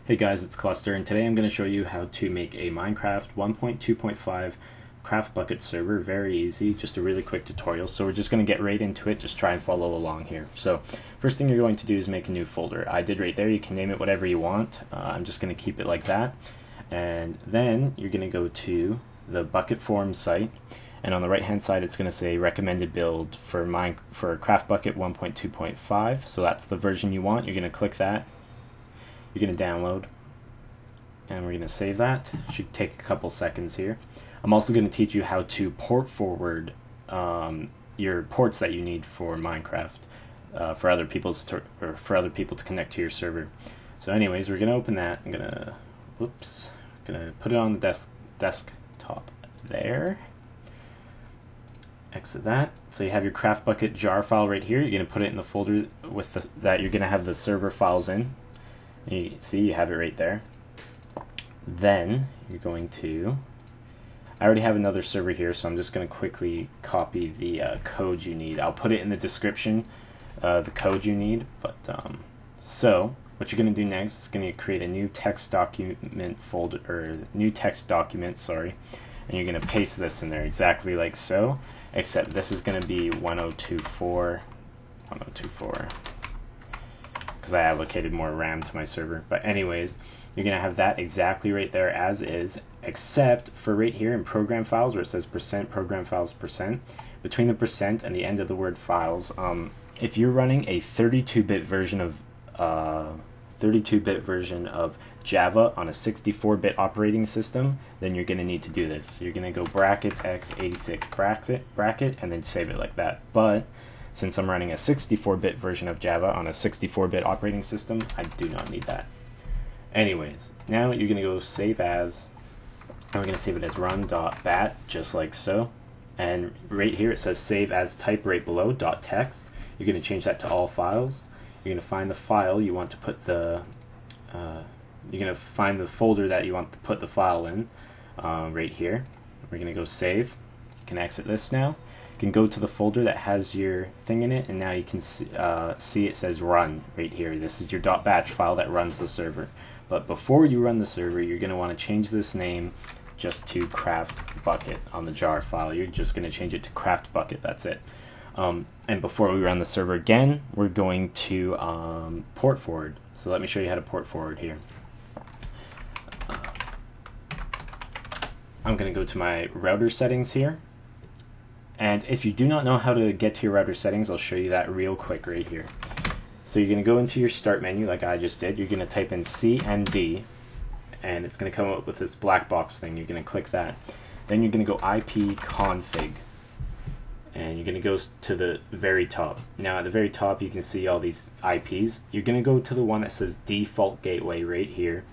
Hey guys, it's Cluster, and today I'm going to show you how to make a Minecraft 1.2.5 craft bucket server. Very easy, just a really quick tutorial. So we're just going to get right into it, just try and follow along here. So first thing you're going to do is make a new folder. I did right there, you can name it whatever you want. I'm just going to keep it like that. And then you're going to go to the bucket forms site, and on the right hand side it's going to say recommended build for craft bucket 1.2.5. so that's the version you want. You're going to click that. You're going to download, and we're going to save that. Should take a couple seconds here. I'm also going to teach you how to port forward your ports that you need for Minecraft for other people to connect to your server. So anyways, we're going to open that. I'm going to put it on the desktop there. Exit that. So you have your craftbukkit.jar file right here. You're going to put it in the folder with that you're going to have the server files in. You see, you have it right there. Then you're going to, I already have another server here, so I'm just going to quickly copy the code you need. I'll put it in the description, the code you need. But so what you're going to do next is going to create a new text document folder, or new text document, sorry, and you're going to paste this in there exactly like so, except this is going to be 1024. Because I allocated more RAM to my server. But anyways, you're going to have that exactly right there as is, except for right here in program files where it says %program files %, between the % and the end of the word files, if you're running a 32-bit version of Java on a 64-bit operating system, then you're going to need to do this. You're going to go brackets x86 bracket and then save it like that. But since I'm running a 64-bit version of Java on a 64-bit operating system, I do not need that. Anyways, now you're going to go save as, and we're going to save it as RUN.bat, just like so. And right here it says save as type right below, .text. You're going to change that to all files. You're going to find the file you want to put the, you're going to find the folder that you want to put the file in, right here. We're going to go save. You can exit this now. You can go to the folder that has your thing in it, and now you can see it says run right here. This is your .batch file that runs the server. But before you run the server, you're going to want to change this name just to craft bucket on the jar file. You're just going to change it to craft bucket, that's it. And before we run the server again, we're going to port forward. So let me show you how to port forward here. I'm going to go to my router settings here. And if you do not know how to get to your router settings, I'll show you that real quick right here. So you're going to go into your start menu like I just did. You're going to type in CMD, and it's going to come up with this black box thing. You're going to click that. Then you're going to go ipconfig, and you're going to go to the very top. Now at the very top you can see all these IPs. You're going to go to the one that says default gateway right here,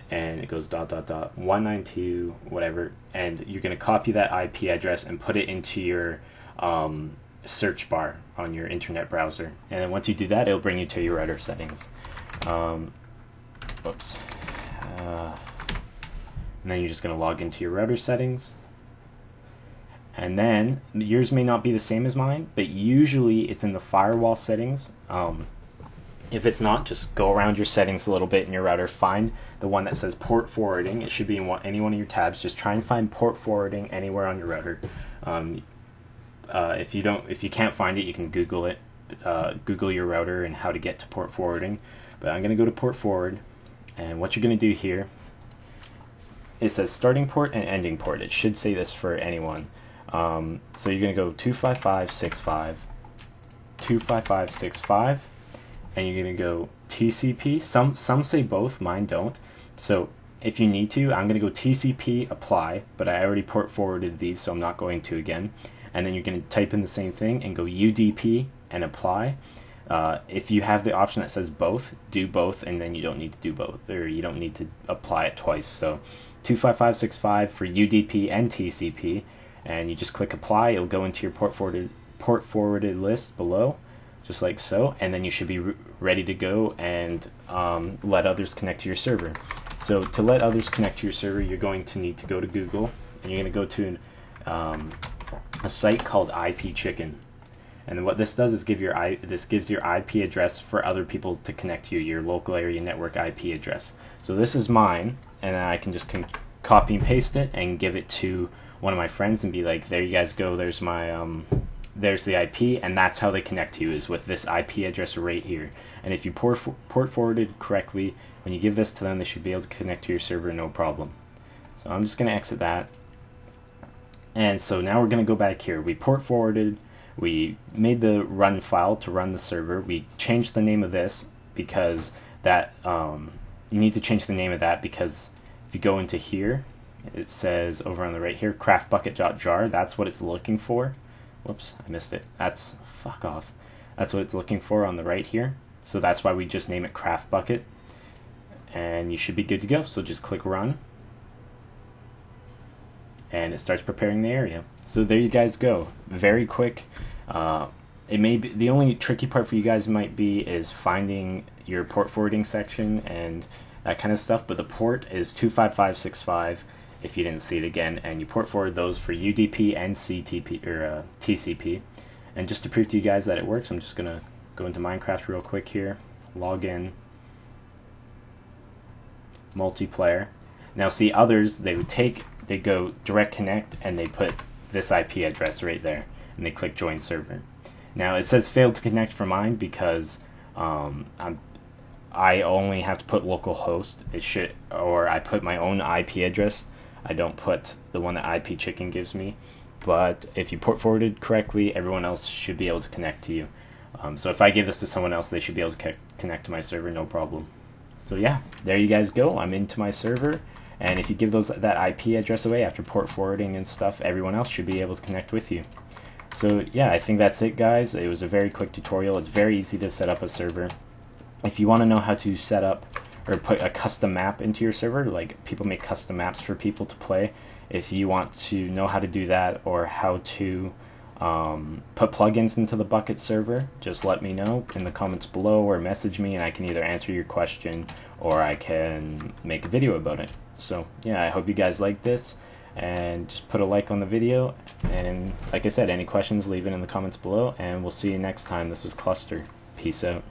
and it goes ... 192 whatever, and you're going to copy that IP address and put it into your search bar on your internet browser. And then once you do that, it'll bring you to your router settings. And then you're just going to log into your router settings. And then yours may not be the same as mine, but usually it's in the firewall settings. If it's not, just go around your settings a little bit in your router, find the one that says port forwarding. It should be in any one of your tabs. Just try and find port forwarding anywhere on your router. If you can't find it, you can Google it. Google your router and how to get to port forwarding. But I'm going to go to port forward, and what you're going to do here, it says starting port and ending port. It should say this for anyone. So you're going to go 255.65, 255.65. and you're going to go TCP. Some say both, mine don't. So if you need to, I'm going to go TCP apply, but I already port forwarded these, so I'm not going to again. And then you're going to type in the same thing and go UDP and apply. If you have the option that says both, do both, and then you don't need to do both, or you don't need to apply it twice. So 255.65 for UDP and TCP, and you just click apply. It'll go into your port forwarded list below, just like so, and then you should be ready to go and let others connect to your server. So to let others connect to your server, you're going to need to go to Google, and you're going to go to a site called IP Chicken. And what this does is this gives your IP address for other people to connect to you, your local area network IP address. So this is mine, and then I can just copy and paste it and give it to one of my friends and be like, there you guys go, there's my there's the IP, and that's how they connect to you, is with this IP address right here. And if you port forwarded correctly, when you give this to them, they should be able to connect to your server no problem. So I'm just going to exit that. And so now we're going to go back here. We port forwarded, we made the run file to run the server, we changed the name of this because that, you need to change the name of that because if you go into here, it says over on the right here, craftbukkit.jar, that's what it's looking for. Whoops, I missed it. That's, fuck off. That's what it's looking for on the right here. So that's why we just name it craftbukkit. And you should be good to go. So just click run. And it starts preparing the area. So there you guys go. Very quick. It may be, the only tricky part for you guys might be is finding your port forwarding section and that kind of stuff, but the port is 25565 if you didn't see it again, and you port forward those for UDP and CTP or TCP. And just to prove to you guys that it works, I'm just gonna go into Minecraft real quick here, log in, multiplayer. Now see, others, they go direct connect and they put this IP address right there and they click join server. Now it says failed to connect for mine because I only have to put localhost. It should, or I put my own IP address. I don't put the one that IP Chicken gives me. But if you port forwarded correctly, everyone else should be able to connect to you. So if I give this to someone else, they should be able to connect to my server, no problem. So yeah, there you guys go. I'm into my server, and if you give that IP address away after port forwarding and stuff, everyone else should be able to connect with you. So yeah, I think that's it, guys. It was a very quick tutorial. It's very easy to set up a server. If you want to know how to set up or put a custom map into your server, like people make custom maps for people to play, if you want to know how to do that or how to put plugins into the Bukkit server, just let me know in the comments below or message me, and I can either answer your question or I can make a video about it. So yeah, I hope you guys like this, and just put a like on the video, and like I said, any questions, leave it in the comments below, and we'll see you next time. This was Cluster. Peace out.